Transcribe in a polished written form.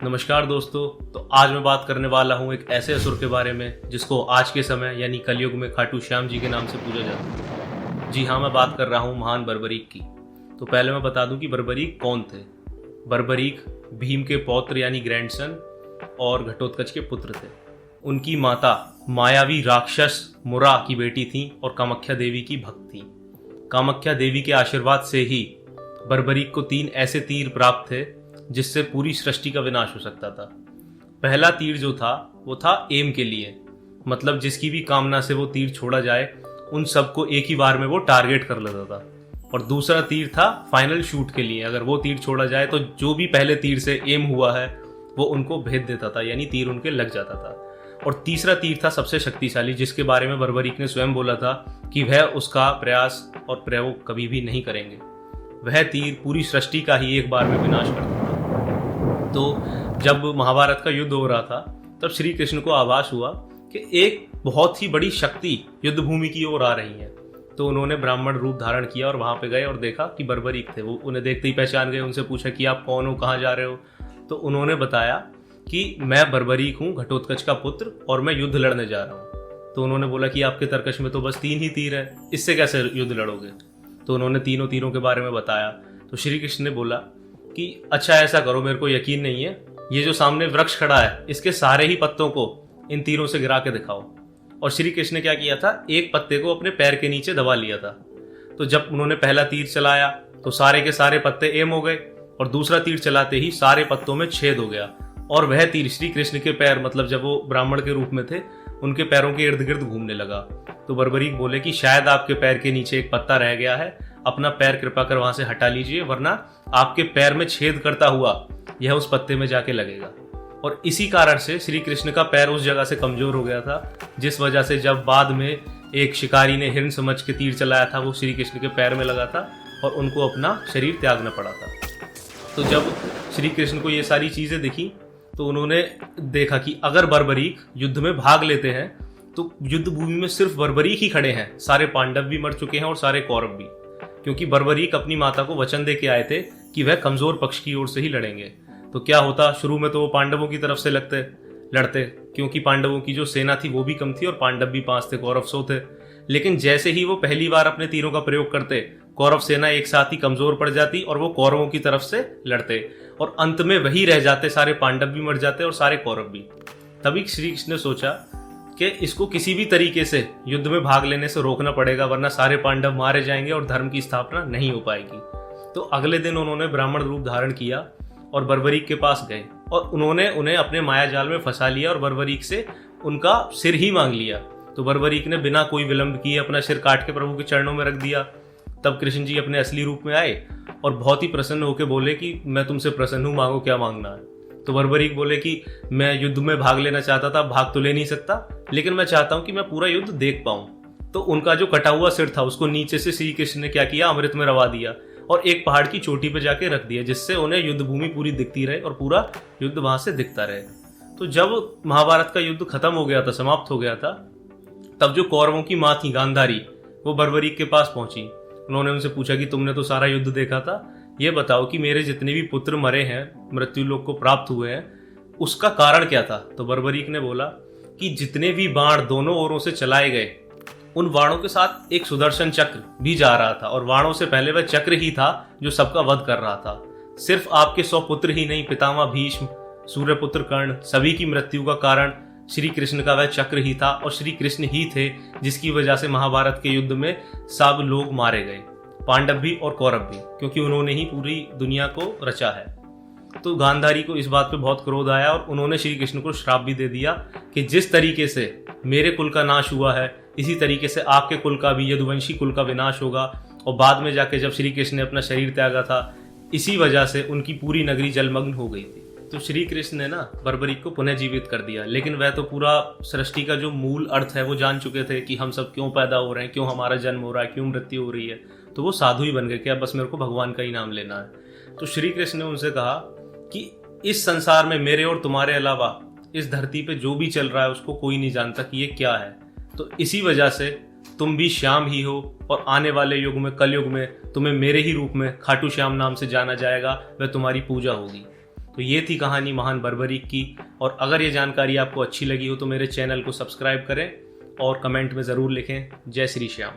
नमस्कार दोस्तों। तो आज मैं बात करने वाला हूँ एक ऐसे असुर के बारे में जिसको आज के समय यानी कलयुग में खाटू श्याम जी के नाम से पूजा जाता है। जी हाँ, मैं बात कर रहा हूँ महान बर्बरीक की। तो पहले मैं बता दूं कि बर्बरीक कौन थे। बर्बरीक भीम के पौत्र यानी ग्रैंडसन और घटोत्कच के पुत्र थे। उनकी माता मायावी राक्षस मुरा की बेटी थी और कामाख्या देवी की भक्त थी। कामाख्या देवी के आशीर्वाद से ही बर्बरीक को 3 ऐसे तीर प्राप्त थे जिससे पूरी सृष्टि का विनाश हो सकता था। पहला तीर जो था वो था एम के लिए, मतलब जिसकी भी कामना से वो तीर छोड़ा जाए उन सबको एक ही बार में वो टारगेट कर लेता था। और दूसरा तीर था फाइनल शूट के लिए, अगर वो तीर छोड़ा जाए तो जो भी पहले तीर से एम हुआ है वो उनको भेद देता था, यानी तीर उनके लग जाता था। और तीसरा तीर था सबसे शक्तिशाली, जिसके बारे में बर्बरीक ने स्वयं बोला था कि वह उसका प्रयास और प्रयोग कभी भी नहीं करेंगे। वह तीर पूरी सृष्टि का ही एक बार में विनाश करता था। तो जब महाभारत का युद्ध हो रहा था तब श्री कृष्ण को आभास हुआ कि एक बहुत ही बड़ी शक्ति युद्ध भूमि की ओर आ रही है। तो उन्होंने ब्राह्मण रूप धारण किया और वहां पे गए और देखा कि बर्बरीक थे। वो उन्हें देखते ही पहचान गए। उनसे पूछा कि आप कौन हो, कहाँ जा रहे हो। तो उन्होंने बताया कि मैं बर्बरीक हूँ, घटोत्कच का पुत्र, और मैं युद्ध लड़ने जा रहा हूँ। तो उन्होंने बोला कि आपके तरकश में तो बस 3 ही तीर है, इससे कैसे युद्ध लड़ोगे। तो उन्होंने तीनों तीरों के बारे में बताया। तो श्री कृष्ण ने बोला कि अच्छा ऐसा करो, मेरे को यकीन नहीं है, ये जो सामने वृक्ष खड़ा है इसके सारे ही पत्तों को इन तीरों से गिरा के दिखाओ। और श्री कृष्ण ने क्या किया था, एक पत्ते को अपने पैर के नीचे दबा लिया था। तो जब उन्होंने पहला तीर चलाया तो सारे के सारे पत्ते एम हो गए, और दूसरा तीर चलाते ही सारे पत्तों में छेद हो गया। और वह तीर श्री कृष्ण के पैर, मतलब जब वो ब्राह्मण के रूप में थे, उनके पैरों के इर्द गिर्द घूमने लगा। तो बर्बरीक बोले कि शायद आपके पैर के नीचे एक पत्ता रह गया है, अपना पैर कृपा कर वहां से हटा लीजिए, वरना आपके पैर में छेद करता हुआ यह उस पत्ते में जाके लगेगा। और इसी कारण से श्री कृष्ण का पैर उस जगह से कमजोर हो गया था, जिस वजह से जब बाद में एक शिकारी ने हिरण समझ के तीर चलाया था वो श्री कृष्ण के पैर में लगा था और उनको अपना शरीर त्यागना पड़ा था। तो जब श्री कृष्ण को ये सारी चीजें दिखी तो उन्होंने देखा कि अगर बर्बरीक युद्ध में भाग लेते हैं तो युद्ध भूमि में सिर्फ बर्बरीक ही खड़े हैं, सारे पांडव भी मर चुके हैं और सारे कौरव भी, क्योंकि बर्बरीक अपनी माता को वचन दे के आए थे कि वह कमजोर पक्ष की ओर से ही लड़ेंगे। तो क्या होता, शुरू में तो वो पांडवों की तरफ से लड़ते, क्योंकि पांडवों की जो सेना थी वो भी कम थी और पांडव भी 5 थे, कौरव 100 थे। लेकिन जैसे ही वो पहली बार अपने तीरों का प्रयोग करते, कौरव सेना एक साथ ही कमजोर पड़ जाती और वो कौरवों की तरफ से लड़ते, और अंत में वही रह जाते, सारे पांडव भी मर जाते और सारे कौरव भी। तभी श्री कृष्ण ने सोचा कि इसको किसी भी तरीके से युद्ध में भाग लेने से रोकना पड़ेगा, वरना सारे पांडव मारे जाएंगे और धर्म की स्थापना नहीं हो पाएगी। तो अगले दिन उन्होंने ब्राह्मण रूप धारण किया और बर्बरीक के पास गए और उन्होंने उन्हें अपने माया जाल में फंसा लिया और बर्बरीक से उनका सिर ही मांग लिया। तो बर्बरीक ने बिना कोई विलंब किए अपना सिर काट के प्रभु के चरणों में रख दिया। तब कृष्ण जी अपने असली रूप में आए और बहुत ही प्रसन्न होकर बोले कि मैं तुमसे प्रसन्न हूँ, मांगो क्या मांगना है। तो बर्बरीक बोले कि मैं युद्ध में भाग लेना चाहता था, भाग तो ले नहीं सकता, लेकिन मैं चाहता हूं कि मैं पूरा युद्ध देख पाऊं। तो उनका जो कटा हुआ सिर था उसको नीचे से श्री कृष्ण ने क्या किया, अमृत में रवा दिया और एक पहाड़ की चोटी पे जाके रख दिया, जिससे उन्हें युद्ध भूमि पूरी दिखती रहे और पूरा युद्ध वहां से दिखता रहे। तो जब महाभारत का युद्ध खत्म हो गया था, समाप्त हो गया था, तब जो कौरवों की माँ थी गांधारी, वो बर्बरीक के पास पहुंची। उन्होंने उनसे पूछा कि तुमने तो सारा युद्ध देखा था, ये बताओ कि मेरे जितने भी पुत्र मरे हैं, मृत्यु लोक को प्राप्त हुए हैं, उसका कारण क्या था। तो बर्बरीक ने बोला कि जितने भी बाण दोनों ओरों से चलाए गए, उन बाणों के साथ एक सुदर्शन चक्र भी जा रहा था, और बाणों से पहले वह चक्र ही था जो सबका वध कर रहा था। सिर्फ आपके 100 पुत्र ही नहीं, पितामह भीष्म, सूर्यपुत्र कर्ण, सभी की मृत्यु का कारण श्री कृष्ण का वह चक्र ही था, और श्री कृष्ण ही थे जिसकी वजह से महाभारत के युद्ध में सब लोग मारे गए, पांडव भी और कौरव भी, क्योंकि उन्होंने ही पूरी दुनिया को रचा है। तो गांधारी को इस बात पे बहुत क्रोध आया और उन्होंने श्री कृष्ण को श्राप भी दे दिया कि जिस तरीके से मेरे कुल का नाश हुआ है, इसी तरीके से आपके कुल का भी, यदुवंशी कुल का विनाश होगा। और बाद में जाके जब श्री कृष्ण ने अपना शरीर त्यागा था, इसी वजह से उनकी पूरी नगरी जलमग्न हो गई थी। तो श्री कृष्ण ने ना बर्बरीक को पुनः जीवित कर दिया, लेकिन वह तो पूरा सृष्टि का जो मूल अर्थ है वो जान चुके थे कि हम सब क्यों पैदा हो रहे हैं, क्यों हमारा जन्म हो रहा है, क्यों मृत्यु हो रही है। तो वो साधु ही बन गए कि अब बस मेरे को भगवान का ही नाम लेना है। तो श्री कृष्ण ने उनसे कहा कि इस संसार में मेरे और तुम्हारे अलावा इस धरती पे जो भी चल रहा है उसको कोई नहीं जानता कि ये क्या है। तो इसी वजह से तुम भी श्याम ही हो, और आने वाले युग में, कलयुग में, तुम्हें मेरे ही रूप में खाटू श्याम नाम से जाना जाएगा, वह तुम्हारी पूजा होगी। तो ये थी कहानी महान बर्बरीक की। और अगर ये जानकारी आपको अच्छी लगी हो तो मेरे चैनल को सब्सक्राइब करें और कमेंट में ज़रूर लिखें। जय श्री श्याम।